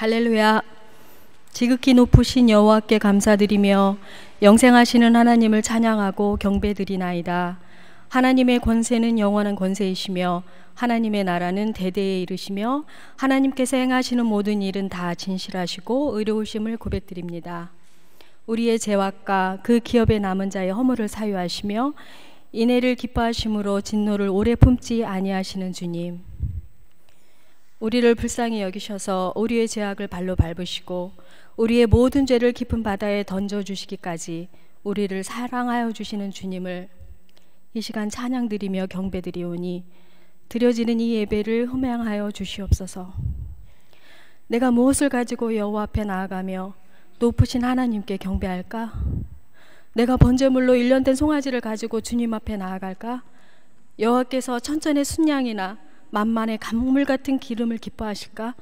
할렐루야. 지극히 높으신 여호와께 감사드리며 영생하시는 하나님을 찬양하고 경배드리나이다. 하나님의 권세는 영원한 권세이시며 하나님의 나라는 대대에 이르시며 하나님께서 행하시는 모든 일은 다 진실하시고 의로우심을 고백드립니다. 우리의 죄악과 그 기업에 남은 자의 허물을 사유하시며 인애를 기뻐하심으로 진노를 오래 품지 아니하시는 주님, 우리를 불쌍히 여기셔서 우리의 죄악을 발로 밟으시고 우리의 모든 죄를 깊은 바다에 던져주시기까지 우리를 사랑하여 주시는 주님을 이 시간 찬양드리며 경배드리오니 드려지는 이 예배를 흠양하여 주시옵소서. 내가 무엇을 가지고 여호와 앞에 나아가며 높으신 하나님께 경배할까? 내가 번제물로 1년 된 송아지를 가지고 주님 앞에 나아갈까? 여호와께서 천천의 순양이나 만만의 강물 같은 기름을 기뻐하실까?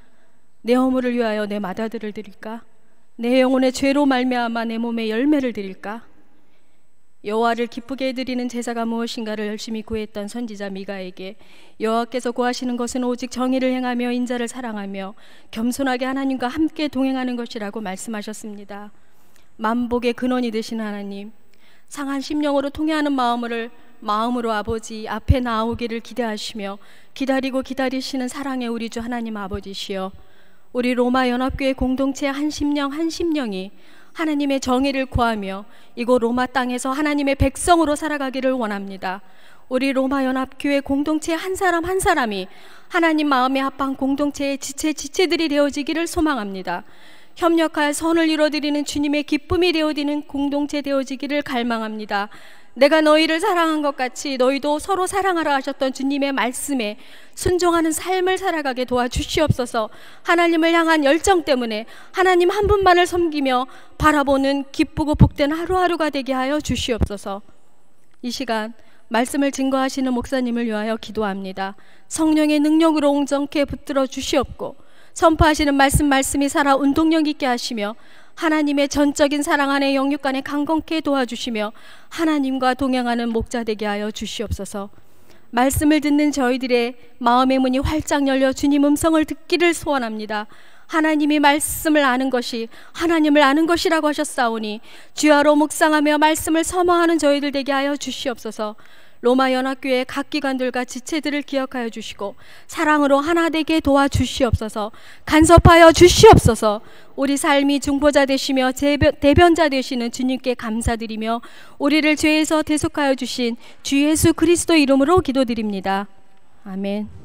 내 허물을 위하여 내 맏아들을 드릴까? 내 영혼의 죄로 말미암아 내 몸에 열매를 드릴까? 여호와를 기쁘게 드리는 제사가 무엇인가를 열심히 구했던 선지자 미가에게 여호와께서 구하시는 것은 오직 정의를 행하며 인자를 사랑하며 겸손하게 하나님과 함께 동행하는 것이라고 말씀하셨습니다. 만복의 근원이 되신 하나님, 상한 심령으로 통회하는 마음으로 아버지 앞에 나오기를 기대하시며 기다리고 기다리시는 사랑의 우리 주 하나님 아버지시여, 우리 로마 연합교회 공동체 한 심령이 하나님의 정의를 구하며 이곳 로마 땅에서 하나님의 백성으로 살아가기를 원합니다. 우리 로마 연합교회 공동체 한 사람 한 사람이 하나님 마음에 합한 공동체의 지체들이 되어지기를 소망합니다. 협력하여 선을 이루어드리는 주님의 기쁨이 되어지는 공동체 되어지기를 갈망합니다. 내가 너희를 사랑한 것 같이 너희도 서로 사랑하라 하셨던 주님의 말씀에 순종하는 삶을 살아가게 도와주시옵소서. 하나님을 향한 열정 때문에 하나님 한 분만을 섬기며 바라보는 기쁘고 복된 하루하루가 되게 하여 주시옵소서. 이 시간 말씀을 증거하시는 목사님을 위하여 기도합니다. 성령의 능력으로 온전케 붙들어 주시옵고 선포하시는 말씀이 살아 운동력 있게 하시며 하나님의 전적인 사랑 안에 영육 간에 강건케 도와주시며 하나님과 동행하는 목자 되게 하여 주시옵소서. 말씀을 듣는 저희들의 마음의 문이 활짝 열려 주님 음성을 듣기를 소원합니다. 하나님이 말씀을 아는 것이 하나님을 아는 것이라고 하셨사오니 주야로 묵상하며 말씀을 사모하는 저희들 되게 하여 주시옵소서. 로마 연합교회 각 기관들과 지체들을 기억하여 주시고 사랑으로 하나 되게 도와주시옵소서. 간섭하여 주시옵소서. 우리 삶이 중보자 되시며 대변자 되시는 주님께 감사드리며 우리를 죄에서 대속하여 주신 주 예수 그리스도 이름으로 기도드립니다. 아멘.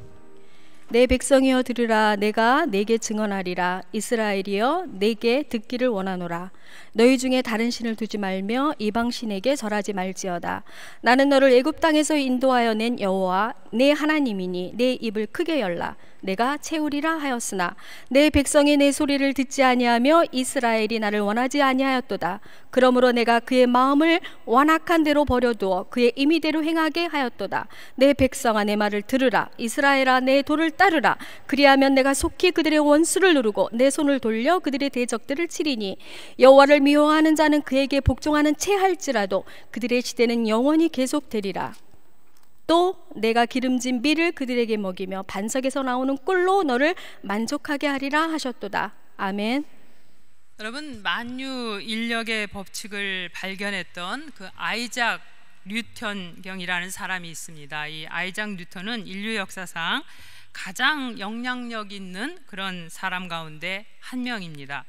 내 백성이여 들으라. 내가 네게 증언하리라. 이스라엘이여 내게 듣기를 원하노라. 너희 중에 다른 신을 두지 말며 이방 신에게 절하지 말지어다. 나는 너를 애굽 땅에서 인도하여 낸 여호와 내 하나님이니 내 입을 크게 열라. 내가 채우리라 하였으나 내 백성이 내 소리를 듣지 아니하며 이스라엘이 나를 원하지 아니하였도다. 그러므로 내가 그의 마음을 완악한 대로 버려두어 그의 임의대로 행하게 하였도다. 내 백성아 내 말을 들으라. 이스라엘아 내 도를 따르라. 그리하면 내가 속히 그들의 원수를 누르고 내 손을 돌려 그들의 대적들을 치리니 여호와를 미워하는 자는 그에게 복종하는 채 할지라도 그들의 시대는 영원히 계속되리라. 또 내가 기름진 밀을 그들에게 먹이며 반석에서 나오는 꿀로 너를 만족하게 하리라 하셨도다. 아멘. 여러분, 만유 인력의 법칙을 발견했던 그 아이작 뉴턴경이라는 사람이 있습니다. 이 아이작 뉴턴은 인류 역사상 가장 영향력 있는 그런 사람 가운데 한 명입니다.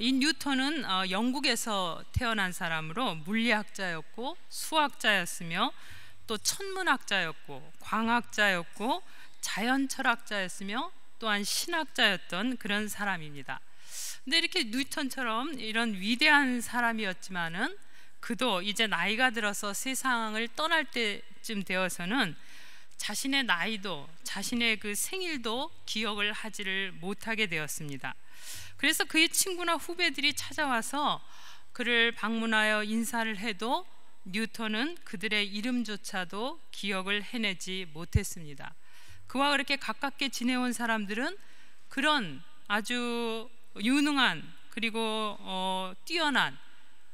이 뉴턴은 영국에서 태어난 사람으로 물리학자였고 수학자였으며 또 천문학자였고 광학자였고 자연철학자였으며 또한 신학자였던 그런 사람입니다. 근데 이렇게 뉴턴처럼 이런 위대한 사람이었지만은 그도 이제 나이가 들어서 세상을 떠날 때쯤 되어서는 자신의 나이도 자신의 그 생일도 기억을 하지를 못하게 되었습니다. 그래서 그의 친구나 후배들이 찾아와서 그를 방문하여 인사를 해도 뉴턴은 그들의 이름조차도 기억을 해내지 못했습니다. 그와 그렇게 가깝게 지내온 사람들은 그런 아주 유능한 그리고 뛰어난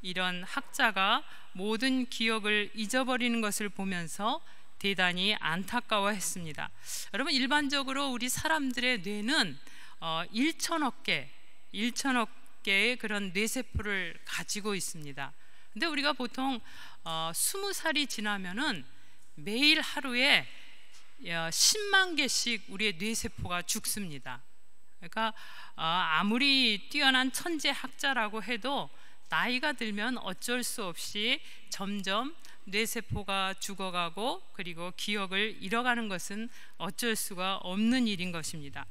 이런 학자가 모든 기억을 잊어버리는 것을 보면서 대단히 안타까워했습니다. 여러분, 일반적으로 우리 사람들의 뇌는 1천억 개의 그런 뇌세포를 가지고 있습니다. 근데 우리가 보통 20살이 지나면은 매일 하루에 10만 개씩 우리의 뇌세포가 죽습니다. 그러니까 아무리 뛰어난 천재 학자라고 해도 나이가 들면 어쩔 수 없이 점점 뇌세포가 죽어가고 그리고 기억을 잃어가는 것은 어쩔 수가 없는 일인 것입니다.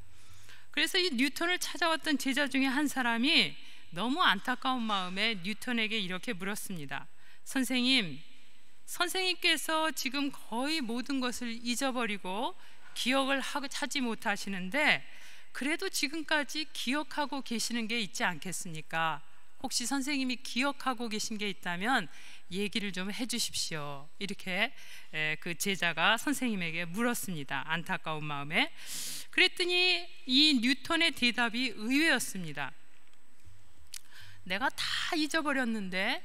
그래서 이 뉴턴을 찾아왔던 제자 중에 한 사람이 너무 안타까운 마음에 뉴턴에게 이렇게 물었습니다. 선생님께서 지금 거의 모든 것을 잊어버리고 기억을 하지 못하시는데 그래도 지금까지 기억하고 계시는 게 있지 않겠습니까? 혹시 선생님이 기억하고 계신 게 있다면 얘기를 좀 해주십시오. 이렇게 그 제자가 선생님에게 물었습니다. 안타까운 마음에. 그랬더니 이 뉴턴의 대답이 의외였습니다. 내가 다 잊어버렸는데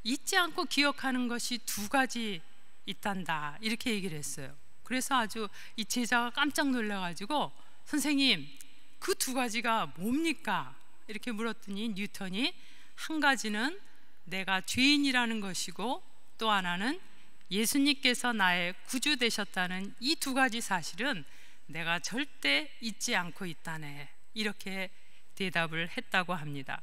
잊지 않고 기억하는 것이 2가지 있단다. 이렇게 얘기를 했어요. 그래서 아주 이 제자가 깜짝 놀라가지고 선생님 그 2가지가 뭡니까? 이렇게 물었더니 뉴턴이 한 가지는 내가 죄인이라는 것이고 또 하나는 예수님께서 나의 구주 되셨다는 이 2가지 사실은 내가 절대 잊지 않고 있다네. 이렇게 대답을 했다고 합니다.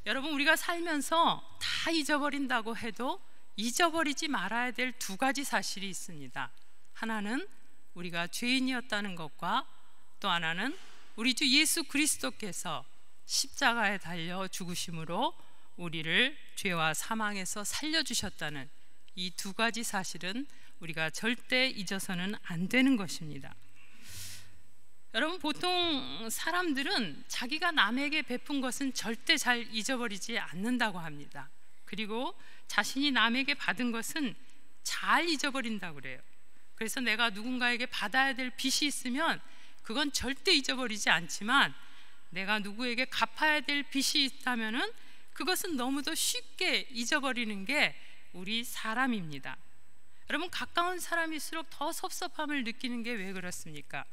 여러분, 우리가 살면서 다 잊어버린다고 해도 잊어버리지 말아야 될 2가지 사실이 있습니다. 하나는 우리가 죄인이었다는 것과 또 하나는 우리 주 예수 그리스도께서 십자가에 달려 죽으심으로 우리를 죄와 사망에서 살려주셨다는 이 2가지 사실은 우리가 절대 잊어서는 안 되는 것입니다. 여러분, 보통 사람들은 자기가 남에게 베푼 것은 절대 잘 잊어버리지 않는다고 합니다. 그리고 자신이 남에게 받은 것은 잘 잊어버린다고 그래요. 그래서 내가 누군가에게 받아야 될 빚이 있으면 그건 절대 잊어버리지 않지만 내가 누구에게 갚아야 될 빚이 있다면은 그것은 너무도 쉽게 잊어버리는 게 우리 사람입니다. 여러분, 가까운 사람일수록 더 섭섭함을 느끼는 게 왜 그렇습니까?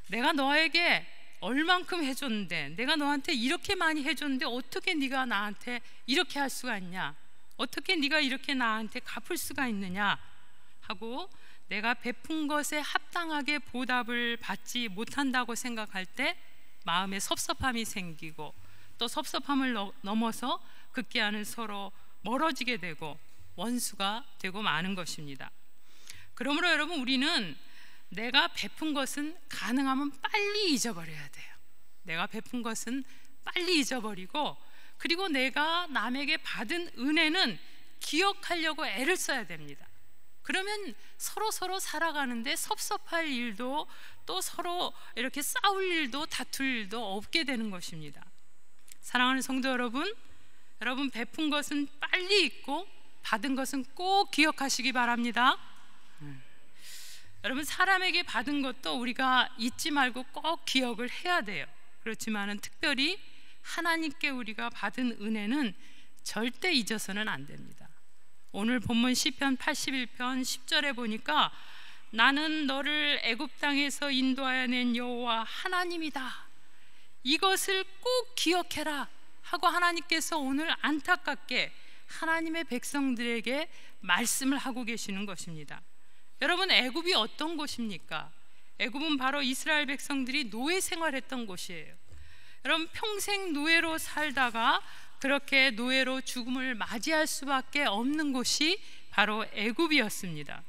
내가 너에게 얼만큼 해줬는데, 내가 너한테 이렇게 많이 해줬는데 어떻게 네가 나한테 이렇게 할 수가 있냐, 어떻게 네가 이렇게 나한테 갚을 수가 있느냐 하고 내가 베푼 것에 합당하게 보답을 받지 못한다고 생각할 때 마음에 섭섭함이 생기고, 또 섭섭함을 넘어서 극기야는 서로 멀어지게 되고 원수가 되고 마는 것입니다. 그러므로 여러분, 우리는 내가 베푼 것은 가능하면 빨리 잊어버려야 돼요. 내가 베푼 것은 빨리 잊어버리고, 그리고 내가 남에게 받은 은혜는 기억하려고 애를 써야 됩니다. 그러면 서로 살아가는데 섭섭할 일도, 또 서로 이렇게 싸울 일도 다툴 일도 없게 되는 것입니다. 사랑하는 성도 여러분, 여러분 베푼 것은 빨리 잊고 받은 것은 꼭 기억하시기 바랍니다. 여러분, 사람에게 받은 것도 우리가 잊지 말고 꼭 기억을 해야 돼요. 그렇지만은 특별히 하나님께 우리가 받은 은혜는 절대 잊어서는 안 됩니다. 오늘 본문 시편 81편 10절에 보니까 나는 너를 애굽 땅에서 인도하여 낸 여호와 하나님이다, 이것을 꼭 기억해라 하고 하나님께서 오늘 안타깝게 하나님의 백성들에게 말씀을 하고 계시는 것입니다. 여러분, 애굽이 어떤 곳입니까? 애굽은 바로 이스라엘 백성들이 노예 생활했던 곳이에요. 여러분, 평생 노예로 살다가 그렇게 노예로 죽음을 맞이할 수밖에 없는 곳이 바로 애굽이었습니다.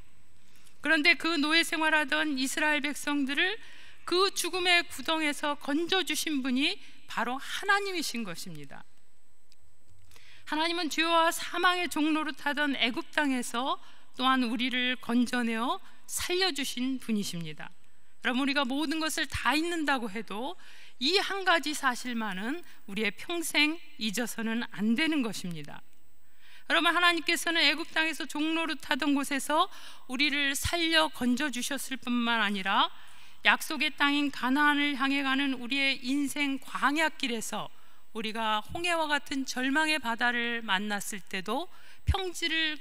그런데 그 노예 생활하던 이스라엘 백성들을 그 죽음의 구덩에서 건져주신 분이 바로 하나님이신 것입니다. 하나님은 죄와 사망의 종로로 타던 애굽 땅에서 또한 우리를 건져내어 살려주신 분이십니다. 여러분, 우리가 모든 것을 다 잊는다고 해도 이 한 가지 사실만은 우리의 평생 잊어서는 안 되는 것입니다. 여러분, 하나님께서는 애굽 땅에서 종로로 타던 곳에서 우리를 살려 건져주셨을 뿐만 아니라 약속의 땅인 가나안을 향해 가는 우리의 인생 광야길에서 우리가 홍해와 같은 절망의 바다를 만났을 때도 평지를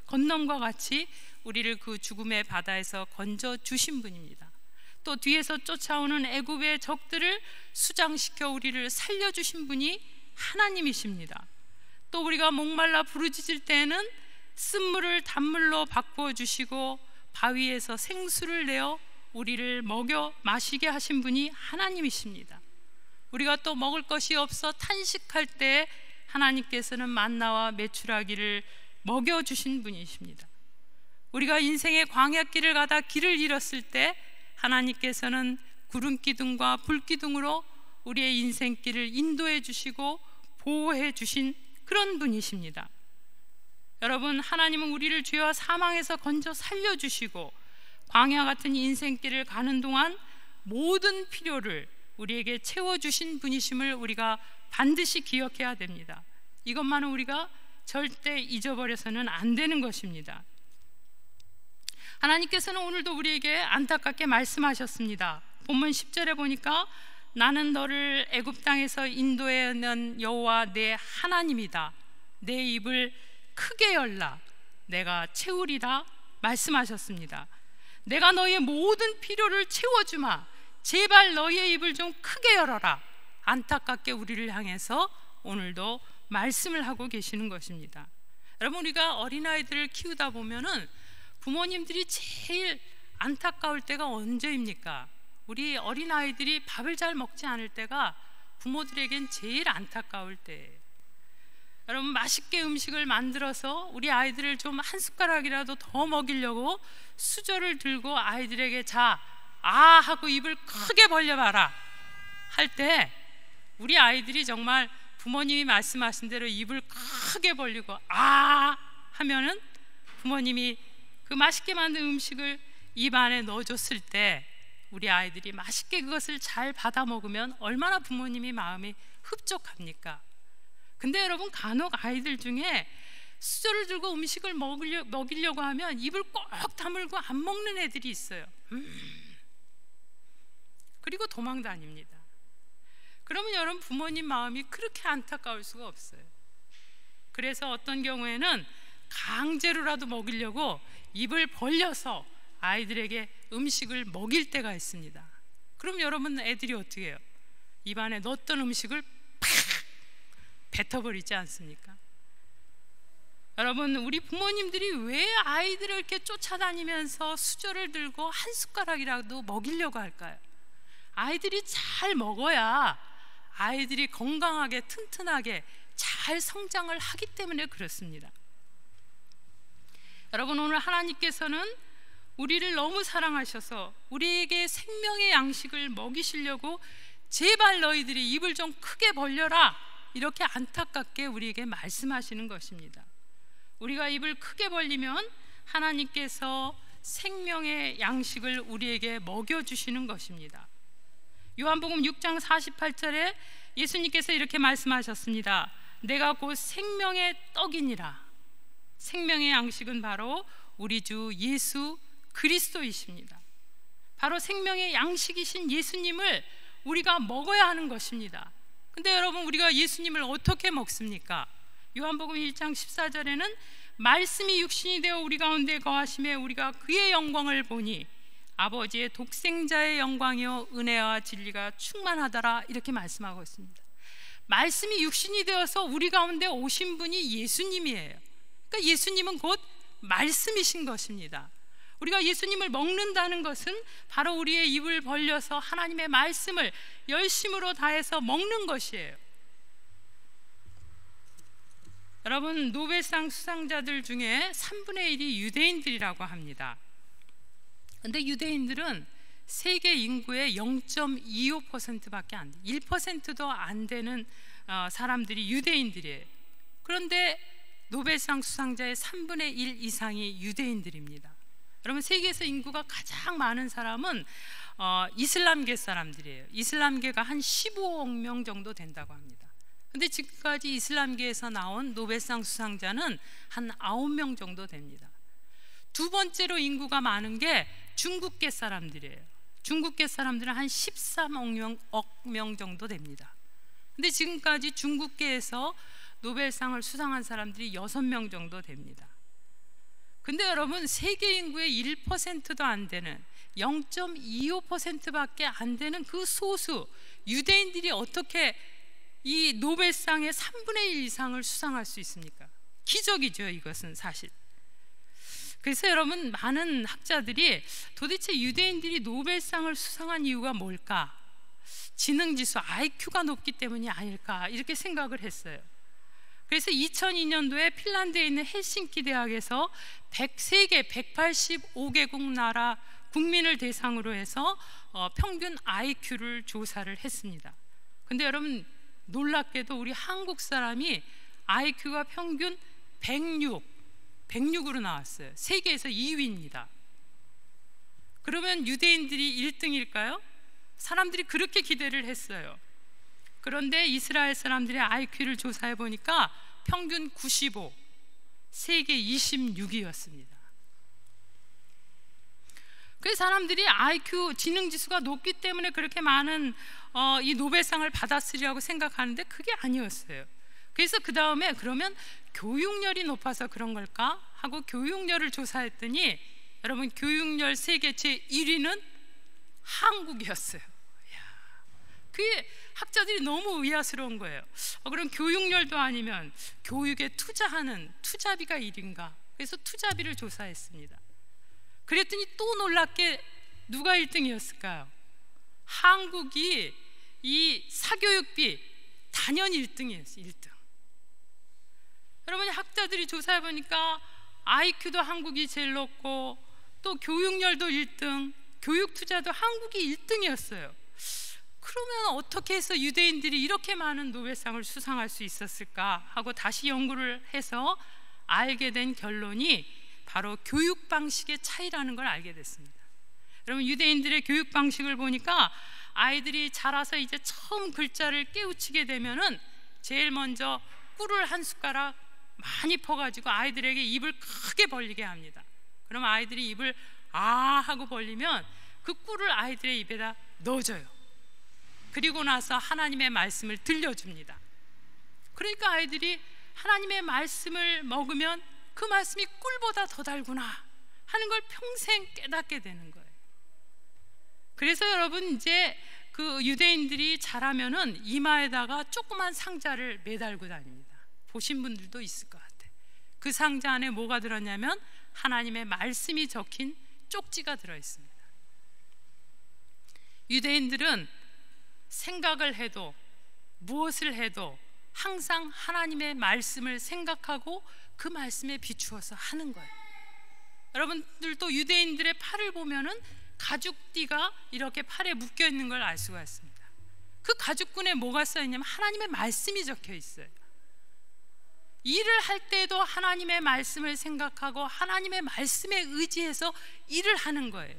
건nom과 같이 우리를 그 죽음의 바다에서 건져 주신 분입니다. 또 또 뒤에서 쫓아오는 애굽의 적들을 수장시켜 우리를 살려주신 분이 하나님이십니다. 또 우리가 목말라 부르짖을 때에는 쓴물을 단물로 바꾸어 주시고 바위에서 생수를 내어 우리를 먹여 마시게 하신 분이 하나님이십니다. 우리가 또 먹을 것이 없어 탄식할 때 하나님께서는 만나와 메추라기를 먹여주신 분이십니다. 우리가 인생의 광야길을 가다 길을 잃었을 때 하나님께서는 구름기둥과 불기둥으로 우리의 인생길을 인도해 주시고 보호해 주신 그런 분이십니다. 여러분, 하나님은 우리를 죄와 사망에서 건져 살려주시고 광야 같은 인생길을 가는 동안 모든 필요를 우리에게 채워주신 분이심을 우리가 반드시 기억해야 됩니다. 이것만은 우리가 절대 잊어버려서는 안 되는 것입니다. 하나님께서는 오늘도 우리에게 안타깝게 말씀하셨습니다. 본문 10절에 보니까 나는 너를 애굽 땅에서 인도해낸 여호와 내 하나님이다. 내 입을 크게 열라 내가 채우리라 말씀하셨습니다. 내가 너의 모든 필요를 채워주마. 제발 너의 입을 좀 크게 열어라. 안타깝게 우리를 향해서 오늘도 말씀을 하고 계시는 것입니다. 여러분, 우리가 어린아이들을 키우다 보면은 부모님들이 제일 안타까울 때가 언제입니까? 우리 어린아이들이 밥을 잘 먹지 않을 때가 부모들에겐 제일 안타까울 때예요. 여러분, 맛있게 음식을 만들어서 우리 아이들을 좀 한 숟가락이라도 더 먹이려고 수저를 들고 아이들에게 자, 아 하고 입을 크게 벌려봐라 할 때 우리 아이들이 정말 부모님이 말씀하신 대로 입을 크게 벌리고 아 하면은 부모님이 그 맛있게 만든 음식을 입 안에 넣어줬을 때 우리 아이들이 맛있게 그것을 잘 받아 먹으면 얼마나 부모님이 마음이 흡족합니까? 근데 여러분, 간혹 아이들 중에 수저를 들고 음식을 먹이려고 하면 입을 꼭 다물고 안 먹는 애들이 있어요. 그리고 도망 다닙니다. 그러면 여러분, 부모님 마음이 그렇게 안타까울 수가 없어요. 그래서 어떤 경우에는 강제로라도 먹이려고 입을 벌려서 아이들에게 음식을 먹일 때가 있습니다. 그럼 여러분, 애들이 어떻게 해요? 입안에 넣었던 음식을 팍 뱉어버리지 않습니까? 여러분, 우리 부모님들이 왜 아이들을 이렇게 쫓아다니면서 수저를 들고 한 숟가락이라도 먹이려고 할까요? 아이들이 잘 먹어야 아이들이 건강하게 튼튼하게 잘 성장을 하기 때문에 그렇습니다. 여러분, 오늘 하나님께서는 우리를 너무 사랑하셔서 우리에게 생명의 양식을 먹이시려고 제발 너희들이 입을 좀 크게 벌려라 이렇게 안타깝게 우리에게 말씀하시는 것입니다. 우리가 입을 크게 벌리면 하나님께서 생명의 양식을 우리에게 먹여주시는 것입니다. 요한복음 6장 48절에 예수님께서 이렇게 말씀하셨습니다. 내가 곧 생명의 떡이니라. 생명의 양식은 바로 우리 주 예수 그리스도이십니다. 바로 생명의 양식이신 예수님을 우리가 먹어야 하는 것입니다. 근데 여러분, 우리가 예수님을 어떻게 먹습니까? 요한복음 1장 14절에는 말씀이 육신이 되어 우리 가운데 거하심에 우리가 그의 영광을 보니 아버지의 독생자의 영광이요 은혜와 진리가 충만하더라 이렇게 말씀하고 있습니다. 말씀이 육신이 되어서 우리 가운데 오신 분이 예수님이에요. 그러니까 예수님은 곧 말씀이신 것입니다. 우리가 예수님을 먹는다는 것은 바로 우리의 입을 벌려서 하나님의 말씀을 열심으로 다해서 먹는 것이에요. 여러분, 노벨상 수상자들 중에 3분의 1이 유대인들이라고 합니다. 근데 유대인들은 세계 인구의 0.25%밖에 안 돼요. 1%도 안 되는 사람들이 유대인들이에요. 그런데 노벨상 수상자의 3분의 1 이상이 유대인들입니다. 여러분, 세계에서 인구가 가장 많은 사람은 이슬람계 사람들이에요. 이슬람계가 한 15억 명 정도 된다고 합니다. 근데 지금까지 이슬람계에서 나온 노벨상 수상자는 한 9명 정도 됩니다. 두 번째로 인구가 많은 게 중국계 사람들이에요. 중국계 사람들은 한 13억 명 정도 됩니다. 근데 지금까지 중국계에서 노벨상을 수상한 사람들이 6명 정도 됩니다. 근데 여러분, 세계 인구의 1%도 안 되는 0.25%밖에 안 되는 그 소수 유대인들이 어떻게 이 노벨상의 3분의 1 이상을 수상할 수 있습니까? 기적이죠, 이것은 사실. 그래서 여러분, 많은 학자들이 도대체 유대인들이 노벨상을 수상한 이유가 뭘까? 지능지수 IQ가 높기 때문이 아닐까, 이렇게 생각을 했어요. 그래서 2002년도에 핀란드에 있는 헬싱키 대학에서 세계 185개국 나라 국민을 대상으로 해서 평균 IQ를 조사를 했습니다. 근데 여러분, 놀랍게도 우리 한국 사람이 IQ가 평균 106으로 나왔어요. 세계에서 2위입니다. 그러면 유대인들이 1등일까요? 사람들이 그렇게 기대를 했어요. 그런데 이스라엘 사람들의 IQ를 조사해 보니까 평균 95, 세계 26위였습니다. 그 사람들이 IQ 지능지수가 높기 때문에 그렇게 많은 이 노벨상을 받았으리라고 생각하는데 그게 아니었어요. 그래서 그 다음에 그러면 교육열이 높아서 그런 걸까 하고 교육열을 조사했더니 여러분, 교육열 세계 제1위는 한국이었어요. 그게 학자들이 너무 의아스러운 거예요. 그럼 교육열도 아니면 교육에 투자하는 투자비가 1위인가? 그래서 투자비를 조사했습니다. 그랬더니 또 놀랍게 누가 1등이었을까요? 한국이 이 사교육비 단연 1등이었어요. 1등. 여러분, 학자들이 조사해 보니까 IQ도 한국이 제일 높고 또 교육열도 1등, 교육 투자도 한국이 1등이었어요. 그러면 어떻게 해서 유대인들이 이렇게 많은 노벨상을 수상할 수 있었을까 하고 다시 연구를 해서 알게 된 결론이 바로 교육 방식의 차이라는 걸 알게 됐습니다. 여러분, 유대인들의 교육 방식을 보니까 아이들이 자라서 이제 처음 글자를 깨우치게 되면은 제일 먼저 꿀을 한 숟가락 많이 퍼가지고 아이들에게 입을 크게 벌리게 합니다. 그럼 아이들이 입을 아 하고 벌리면 그 꿀을 아이들의 입에다 넣어줘요. 그리고 나서 하나님의 말씀을 들려줍니다. 그러니까 아이들이 하나님의 말씀을 먹으면 그 말씀이 꿀보다 더 달구나 하는 걸 평생 깨닫게 되는 거예요. 그래서 여러분, 이제 그 유대인들이 자라면은 이마에다가 조그만 상자를 매달고 다닙니다. 보신 분들도 있을 것 같아요. 그 상자 안에 뭐가 들었냐면 하나님의 말씀이 적힌 쪽지가 들어있습니다. 유대인들은 생각을 해도 무엇을 해도 항상 하나님의 말씀을 생각하고 그 말씀에 비추어서 하는 거예요. 여러분들도 유대인들의 팔을 보면은 가죽띠가 이렇게 팔에 묶여 있는 걸 알 수가 있습니다. 그 가죽끈에 뭐가 써 있냐면 하나님의 말씀이 적혀 있어요. 일을 할 때도 하나님의 말씀을 생각하고 하나님의 말씀에 의지해서 일을 하는 거예요.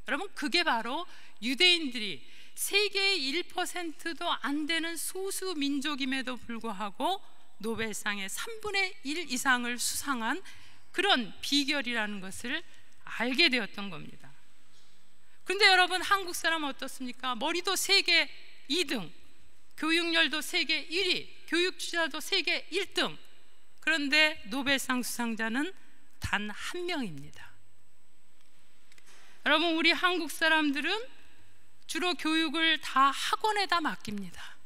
여러분, 그게 바로 유대인들이 세계의 1%도 안 되는 소수 민족임에도 불구하고 노벨상의 3분의 1 이상을 수상한 그런 비결이라는 것을 알게 되었던 겁니다. 그런데 여러분, 한국 사람 어떻습니까? 머리도 세계 2등, 교육열도 세계 1위, 교육 투자도 세계 1등. 그런데 노벨상 수상자는 단 한 명입니다. 여러분, 우리 한국 사람들은 주로 교육을 다 학원에다 맡깁니다.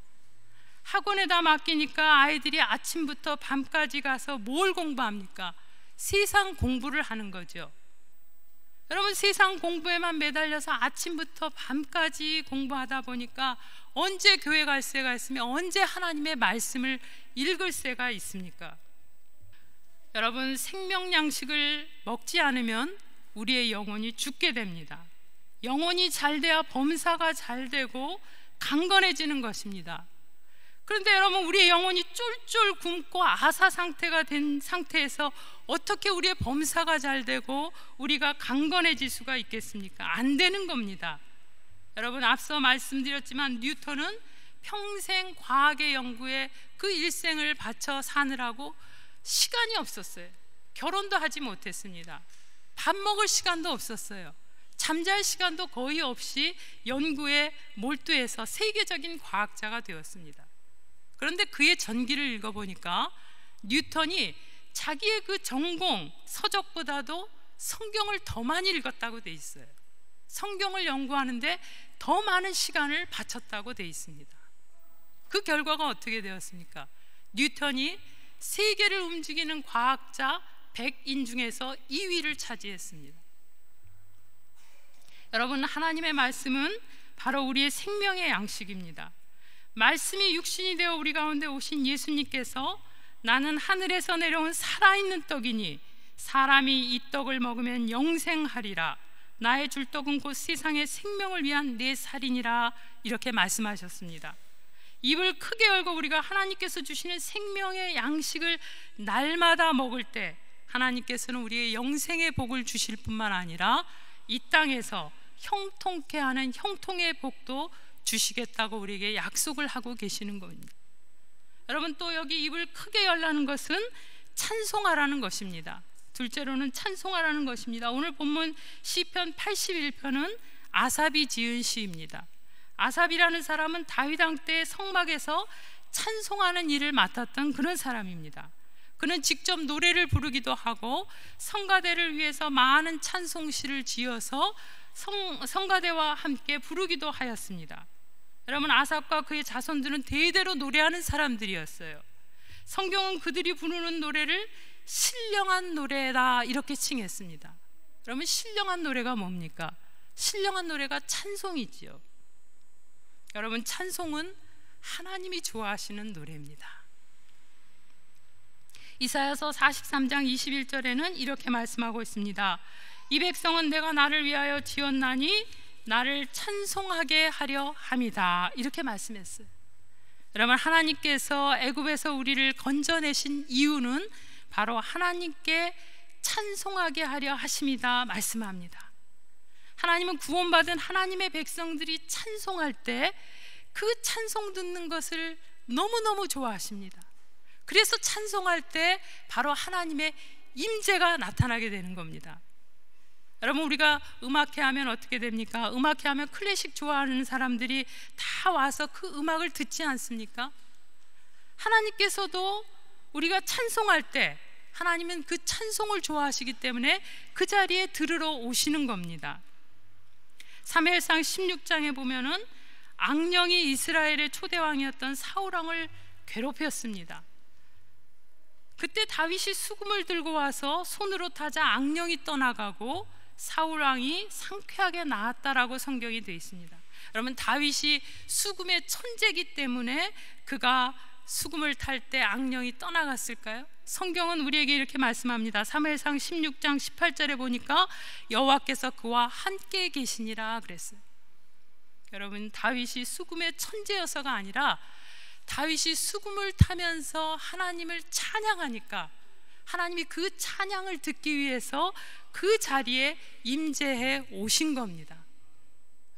학원에다 맡기니까 아이들이 아침부터 밤까지 가서 뭘 공부합니까? 세상 공부를 하는 거죠. 여러분, 세상 공부에만 매달려서 아침부터 밤까지 공부하다 보니까 언제 교회 갈 새가 있으며 언제 하나님의 말씀을 읽을 새가 있습니까? 여러분, 생명 양식을 먹지 않으면 우리의 영혼이 죽게 됩니다. 영혼이 잘 돼야 범사가 잘 되고 강건해지는 것입니다. 그런데 여러분, 우리의 영혼이 쫄쫄 굶고 아사 상태가 된 상태에서 어떻게 우리의 범사가 잘 되고 우리가 강건해질 수가 있겠습니까? 안 되는 겁니다. 여러분, 앞서 말씀드렸지만 뉴턴은 평생 과학의 연구에 그 일생을 바쳐 사느라고 시간이 없었어요. 결혼도 하지 못했습니다. 밥 먹을 시간도 없었어요. 잠잘 시간도 거의 없이 연구에 몰두해서 세계적인 과학자가 되었습니다. 그런데 그의 전기를 읽어보니까 뉴턴이 자기의 그 전공 서적보다도 성경을 더 많이 읽었다고 돼 있어요. 성경을 연구하는데 더 많은 시간을 바쳤다고 되어 있습니다. 그 결과가 어떻게 되었습니까? 뉴턴이 세계를 움직이는 과학자 100인 중에서 2위를 차지했습니다. 여러분, 하나님의 말씀은 바로 우리의 생명의 양식입니다. 말씀이 육신이 되어 우리 가운데 오신 예수님께서 나는 하늘에서 내려온 살아있는 떡이니 사람이 이 떡을 먹으면 영생하리라, 나의 줄 떡은 곧 세상의 생명을 위한 내 살이니라, 이렇게 말씀하셨습니다. 입을 크게 열고 우리가 하나님께서 주시는 생명의 양식을 날마다 먹을 때 하나님께서는 우리의 영생의 복을 주실 뿐만 아니라 이 땅에서 형통케 하는 형통의 복도 주시겠다고 우리에게 약속을 하고 계시는 겁니다. 여러분, 또 여기 입을 크게 열라는 것은 찬송하라는 것입니다. 둘째로는 찬송하라는 것입니다. 오늘 본문 시편 81편은 아삽이 지은 시입니다. 아삽이라는 사람은 다윗 왕 때 성막에서 찬송하는 일을 맡았던 그런 사람입니다. 그는 직접 노래를 부르기도 하고 성가대를 위해서 많은 찬송시를 지어서 성가대와 함께 부르기도 하였습니다. 여러분, 아삽과 그의 자손들은 대대로 노래하는 사람들이었어요. 성경은 그들이 부르는 노래를 신령한 노래다 이렇게 칭했습니다. 그러면 신령한 노래가 뭡니까? 신령한 노래가 찬송이지요. 여러분, 찬송은 하나님이 좋아하시는 노래입니다. 이사야서 43장 21절에는 이렇게 말씀하고 있습니다. 이 백성은 내가 나를 위하여 지었나니 나를 찬송하게 하려 함이다, 이렇게 말씀했어요. 여러분, 하나님께서 애굽에서 우리를 건져내신 이유는 바로 하나님께 찬송하게 하려 하심이다 말씀합니다. 하나님은 구원받은 하나님의 백성들이 찬송할 때 그 찬송 듣는 것을 너무너무 좋아하십니다. 그래서 찬송할 때 바로 하나님의 임재가 나타나게 되는 겁니다. 여러분, 우리가 음악회 하면 어떻게 됩니까? 음악회 하면 클래식 좋아하는 사람들이 다 와서 그 음악을 듣지 않습니까? 하나님께서도 우리가 찬송할 때 하나님은 그 찬송을 좋아하시기 때문에 그 자리에 들으러 오시는 겁니다. 사무엘상 16장에 보면은 악령이 이스라엘의 초대왕이었던 사울왕을 괴롭혔습니다. 그때 다윗이 수금을 들고 와서 손으로 타자 악령이 떠나가고 사울왕이 상쾌하게 나았다라고 성경이 되어 있습니다. 여러분, 다윗이 수금의 천재이기 때문에 그가 수금을 탈 때 악령이 떠나갔을까요? 성경은 우리에게 이렇게 말씀합니다. 사무엘상 16장 18절에 보니까 여호와께서 그와 함께 계시니라 그랬어요. 여러분, 다윗이 수금의 천재여서가 아니라 다윗이 수금을 타면서 하나님을 찬양하니까 하나님이 그 찬양을 듣기 위해서 그 자리에 임재해 오신 겁니다.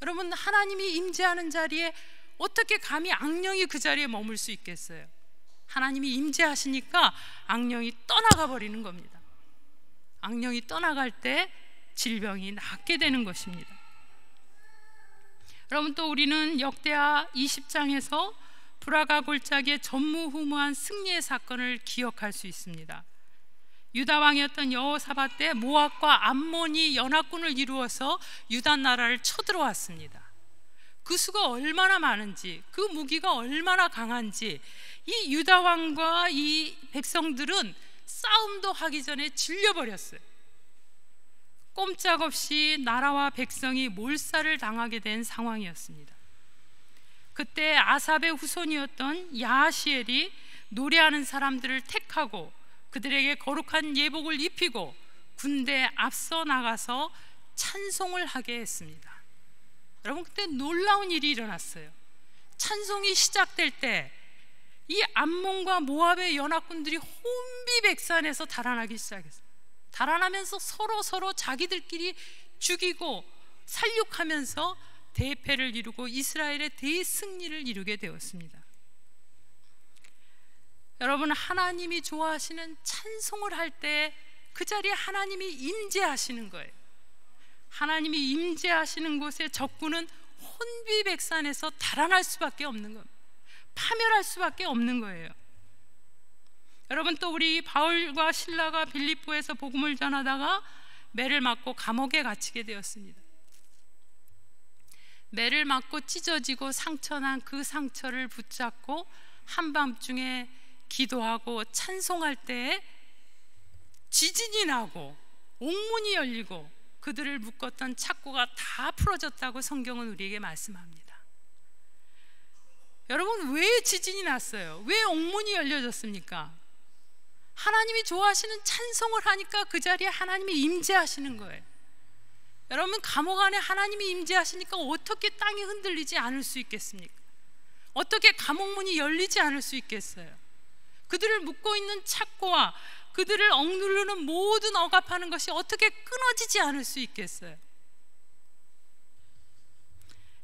여러분, 하나님이 임재하는 자리에 어떻게 감히 악령이 그 자리에 머물 수 있겠어요? 하나님이 임재하시니까 악령이 떠나가 버리는 겁니다. 악령이 떠나갈 때 질병이 낫게 되는 것입니다. 여러분, 또 우리는 역대하 20장에서 브라가 골짜기의 전무후무한 승리의 사건을 기억할 수 있습니다. 유다 왕이었던 여호사밧 때 모압과 암몬이 연합군을 이루어서 유다 나라를 쳐들어왔습니다. 그 수가 얼마나 많은지, 그 무기가 얼마나 강한지 이 유다 왕과 이 백성들은 싸움도 하기 전에 질려버렸어요. 꼼짝없이 나라와 백성이 몰살을 당하게 된 상황이었습니다. 그때 아삽의 후손이었던 야하시엘이 노래하는 사람들을 택하고 그들에게 거룩한 예복을 입히고 군대에 앞서 나가서 찬송을 하게 했습니다. 여러분, 그때 놀라운 일이 일어났어요. 찬송이 시작될 때 이 암몬과 모압의 연합군들이 혼비백산해서 달아나기 시작했어요. 달아나면서 서로 자기들끼리 죽이고 살육하면서 대패를 이루고 이스라엘의 대승리를 이루게 되었습니다. 여러분, 하나님이 좋아하시는 찬송을 할 때 그 자리에 하나님이 임재하시는 거예요. 하나님이 임재하시는 곳에 적군은 혼비백산해서 달아날 수밖에 없는 겁니다. 파멸할 수밖에 없는 거예요. 여러분, 또 우리 바울과 실라가 빌립보에서 복음을 전하다가 매를 맞고 감옥에 갇히게 되었습니다. 매를 맞고 찢어지고 상처난 그 상처를 붙잡고 한밤중에 기도하고 찬송할 때에 지진이 나고 옥문이 열리고 그들을 묶었던 착고가 다 풀어졌다고 성경은 우리에게 말씀합니다. 여러분, 왜 지진이 났어요? 왜 옥문이 열려졌습니까? 하나님이 좋아하시는 찬송을 하니까 그 자리에 하나님이 임재하시는 거예요. 여러분, 감옥 안에 하나님이 임재하시니까 어떻게 땅이 흔들리지 않을 수 있겠습니까? 어떻게 감옥문이 열리지 않을 수 있겠어요? 그들을 묶고 있는 착고와 그들을 억누르는 모든 억압하는 것이 어떻게 끊어지지 않을 수 있겠어요?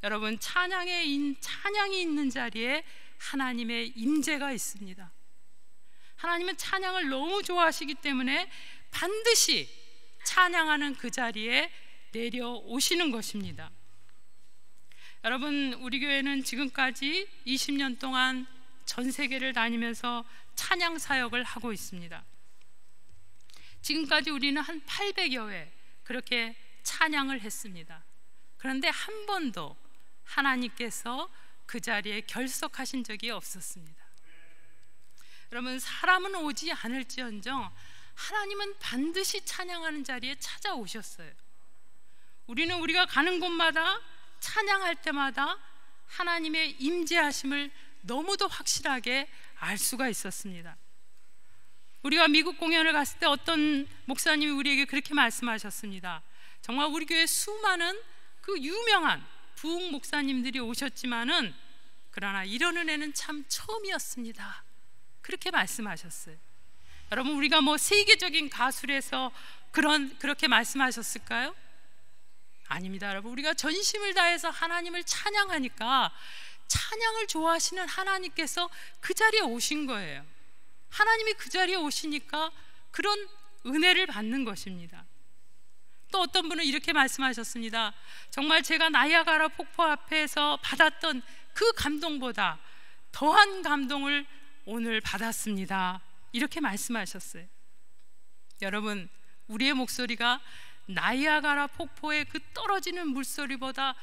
여러분, 찬양이 있는 자리에 하나님의 임재가 있습니다. 하나님은 찬양을 너무 좋아하시기 때문에 반드시 찬양하는 그 자리에 내려오시는 것입니다. 여러분, 우리 교회는 지금까지 20년 동안 전 세계를 다니면서 찬양 사역을 하고 있습니다. 지금까지 우리는 한 800여 회 그렇게 찬양을 했습니다. 그런데 한 번도 하나님께서 그 자리에 결석하신 적이 없었습니다. 여러분, 사람은 오지 않을지언정 하나님은 반드시 찬양하는 자리에 찾아오셨어요. 우리는 우리가 가는 곳마다 찬양할 때마다 하나님의 임재하심을 너무도 확실하게 알 수가 있었습니다. 우리가 미국 공연을 갔을 때 어떤 목사님이 우리에게 그렇게 말씀하셨습니다. 정말 우리 교회 수많은 그 유명한 부흥 목사님들이 오셨지만은 그러나 이런 은혜는 참 처음이었습니다. 그렇게 말씀하셨어요. 여러분, 우리가 뭐 세계적인 가수라서 그렇게 말씀하셨을까요? 아닙니다. 여러분, 우리가 전심을 다해서 하나님을 찬양하니까 찬양을 좋아하시는 하나님께서 그 자리에 오신 거예요. 하나님이 그 자리에 오시니까 그런 은혜를 받는 것입니다. 또 어떤 분은 이렇게 말씀하셨습니다. 정말 제가 나이아가라 폭포 앞에서 받았던 그 감동보다 더한 감동을 오늘 받았습니다. 이렇게 말씀하셨어요. 여러분, 우리의 목소리가 나이아가라 폭포의 그 떨어지는 물소리보다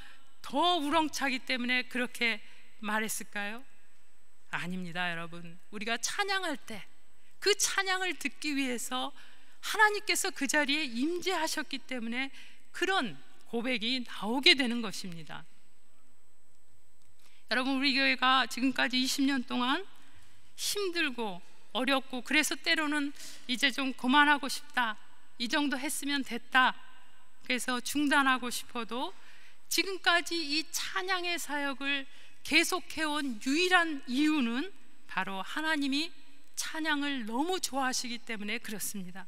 더 우렁차기 때문에 그렇게 말했을까요? 아닙니다. 여러분, 우리가 찬양할 때 그 찬양을 듣기 위해서 하나님께서 그 자리에 임재하셨기 때문에 그런 고백이 나오게 되는 것입니다. 여러분, 우리 교회가 지금까지 20년 동안 힘들고 어렵고 그래서 때로는 이제 좀 그만하고 싶다, 이 정도 했으면 됐다, 그래서 중단하고 싶어도 지금까지 이 찬양의 사역을 계속해온 유일한 이유는 바로 하나님이 찬양을 너무 좋아하시기 때문에 그렇습니다.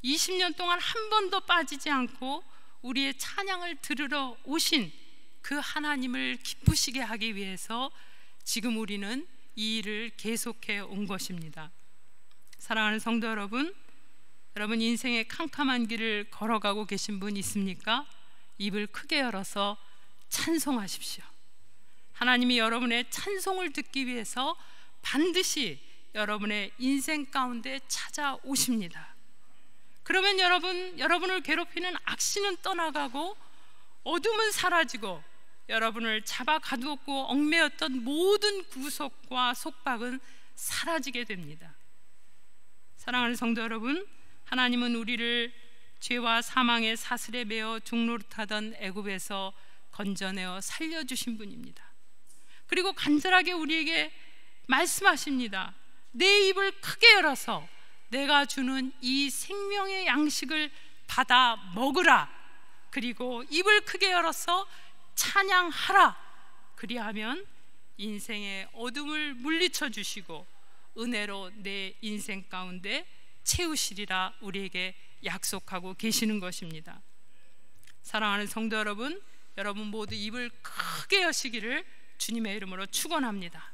20년 동안 한 번도 빠지지 않고 우리의 찬양을 들으러 오신 그 하나님을 기쁘시게 하기 위해서 지금 우리는 이 일을 계속해 온 것입니다. 사랑하는 성도 여러분, 여러분 인생의 캄캄한 길을 걸어가고 계신 분 있습니까? 입을 크게 열어서 찬송하십시오. 하나님이 여러분의 찬송을 듣기 위해서 반드시 여러분의 인생 가운데 찾아오십니다. 그러면 여러분을 괴롭히는 악신은 떠나가고 어둠은 사라지고 여러분을 잡아 가두었고 얽매였던 모든 구속과 속박은 사라지게 됩니다. 사랑하는 성도 여러분, 하나님은 우리를 죄와 사망의 사슬에 매어 죽노릇하던 애굽에서 건져내어 살려주신 분입니다. 그리고 간절하게 우리에게 말씀하십니다. 내 입을 크게 열어서 내가 주는 이 생명의 양식을 받아 먹으라. 그리고 입을 크게 열어서 찬양하라. 그리하면 인생의 어둠을 물리쳐 주시고 은혜로 내 인생 가운데 채우시리라 우리에게 약속하고 계시는 것입니다. 사랑하는 성도 여러분, 여러분 모두 입을 크게 여시기를 주님의 이름으로 축원합니다.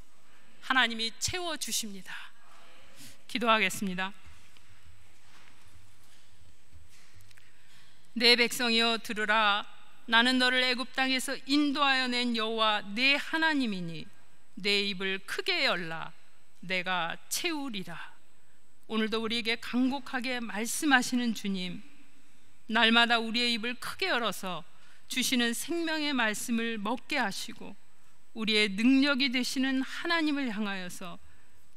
하나님이 채워주십니다. 기도하겠습니다. 내 백성이여 들으라. 나는 너를 애굽 땅에서 인도하여 낸 여호와 내 하나님이니 내 입을 크게 열라. 내가 채우리라. 오늘도 우리에게 간곡하게 말씀하시는 주님, 날마다 우리의 입을 크게 열어서 주시는 생명의 말씀을 먹게 하시고 우리의 능력이 되시는 하나님을 향하여서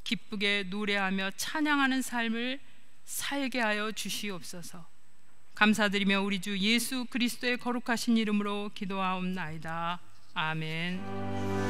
기쁘게 노래하며 찬양하는 삶을 살게 하여 주시옵소서. 감사드리며 우리 주 예수 그리스도의 거룩하신 이름으로 기도하옵나이다. 아멘.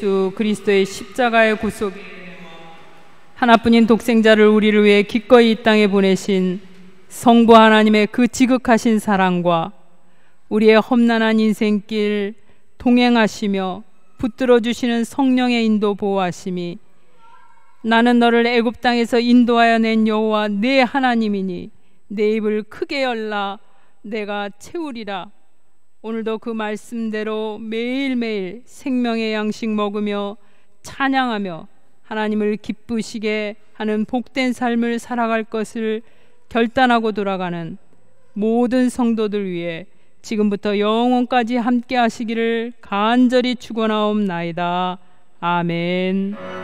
예수 그리스도의 십자가의 구속에 하나뿐인 독생자를 우리를 위해 기꺼이 이 땅에 보내신 성부 하나님의 그 지극하신 사랑과 우리의 험난한 인생길 동행하시며 붙들어 주시는 성령의 인도 보호하심이 나는 너를 애굽 땅에서 인도하여 낸 여호와 내 하나님이니 내 입을 크게 열라 내가 채우리라. 오늘도 그 말씀대로 매일매일 생명의 양식 먹으며 찬양하며 하나님을 기쁘시게 하는 복된 삶을 살아갈 것을 결단하고 돌아가는 모든 성도들 위해 지금부터 영원까지 함께 하시기를 간절히 축원하옵나이다. 아멘.